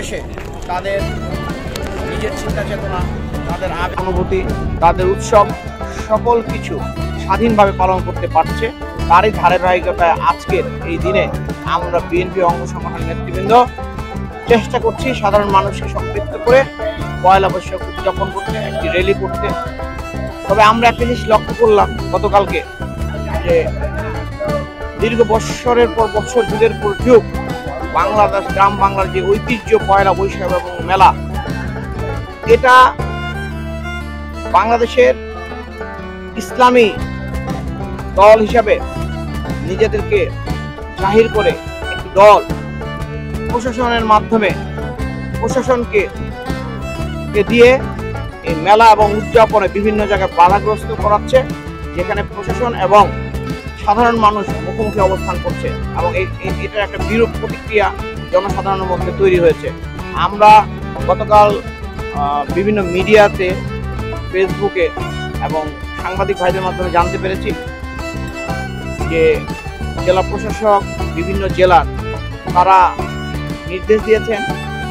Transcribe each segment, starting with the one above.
দেশে তাদের নিজের চিন্তা চেতনা, তাদের অনুভূতি, তাদের উৎসব সকল কিছু স্বাধীনভাবে পালন করতে পারছে। তারই ধারাবাহিকতায় আজকের এই দিনে আমরা বিএনপি অঙ্গ সংগঠনের নেতৃবৃন্দ চেষ্টা করছি সাধারণ মানুষকে সম্পৃক্ত করে পয়লা বৈশাখ উদযাপন করতে, একটি র্যালি করতে। তবে আমরা একটা জিনিস লক্ষ্য করলাম গতকালকে, যে দীর্ঘ বৎসরের পর বৎসর, যুগের পর যুগ বাংলাদেশ, গ্রাম বাংলার যে ঐতিহ্য পয়লা বৈশাখ এবং মেলা, এটা বাংলাদেশের ইসলামী দল হিসাবে নিজেদেরকে জাহির করে একটি দল প্রশাসনের মাধ্যমে প্রশাসনকে দিয়ে এই মেলা এবং উদযাপনে বিভিন্ন জায়গায় বাধাগ্রস্ত করাচ্ছে, যেখানে প্রশাসন এবং সাধারণ মানুষ মুখোমুখি অবস্থান করছে এবং এটার একটা বিরূপ প্রতিক্রিয়া জনসাধারণের মধ্যে তৈরি হয়েছে। আমরা গতকাল বিভিন্ন মিডিয়াতে, ফেসবুকে এবং সাংবাদিক ভাইদের মাধ্যমে জানতে পেরেছি যে জেলা প্রশাসক বিভিন্ন জেলার তারা নির্দেশ দিয়েছেন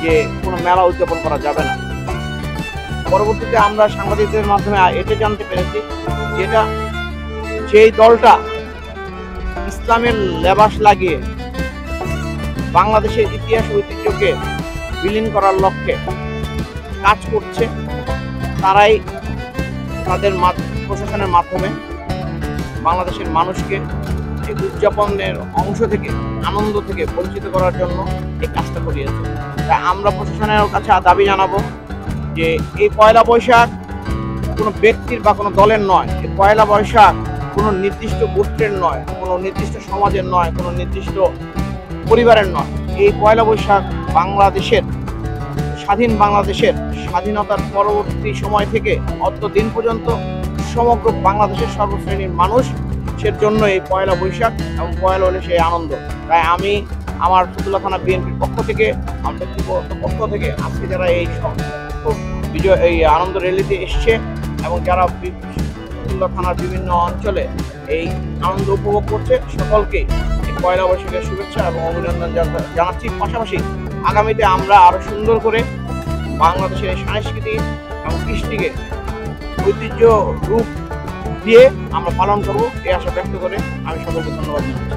যে কোনো মেলা উদযাপন করা যাবে না। পরবর্তীতে আমরা সাংবাদিকদের মাধ্যমে এটা জানতে পেরেছি যেটা যেই দলটা ইসলামের লেবাস লাগিয়ে বাংলাদেশের ইতিহাস ঐতিহ্যকে বিলীন করার লক্ষ্যে কাজ করছে, তারাই তাদের প্রশাসনের মাধ্যমে বাংলাদেশের মানুষকে এই উদযাপনের অংশ থেকে, আনন্দ থেকে বঞ্চিত করার জন্য এই কাজটা করিয়েছে। তাই আমরা প্রশাসনের কাছে দাবি জানাবো যে এই পয়লা বৈশাখ কোনো ব্যক্তির বা কোনো দলের নয়, এই পয়লা বৈশাখ কোনো নির্দিষ্ট গোত্রের নয়, কোনো নির্দিষ্ট সমাজের নয়, কোনো নির্দিষ্ট পরিবারের নয়। এই পয়লা বৈশাখ বাংলাদেশের, স্বাধীন বাংলাদেশের স্বাধীনতার পরবর্তী সময় থেকে অদ্য দিন পর্যন্ত সমগ্র বাংলাদেশের সর্বশ্রেণীর মানুষের জন্য এই পয়লা বৈশাখ এবং পয়লা হলে সেই আনন্দ। তাই আমি আমার ফতুল্লা থানা বিএনপির পক্ষ থেকে, আমার ব্যক্তিগত পক্ষ থেকে আজকে যারা এই আনন্দ র্যালিতে এসছে এবং যারা ফতুল্লা থানার বিভিন্ন অঞ্চলে এই আনন্দ উপভোগ করছে, সকলকে এই পয়লা বৈশাখের শুভেচ্ছা এবং অভিনন্দন জানাচ্ছি। পাশাপাশি আগামীতে আমরা আরো সুন্দর করে বাংলাদেশের এই সংস্কৃতি এবং কৃষ্টিকে ঐতিহ্য রূপ দিয়ে আমরা পালন করব, এই আশা ব্যক্ত করে আমি সকলকে ধন্যবাদ জানাচ্ছি।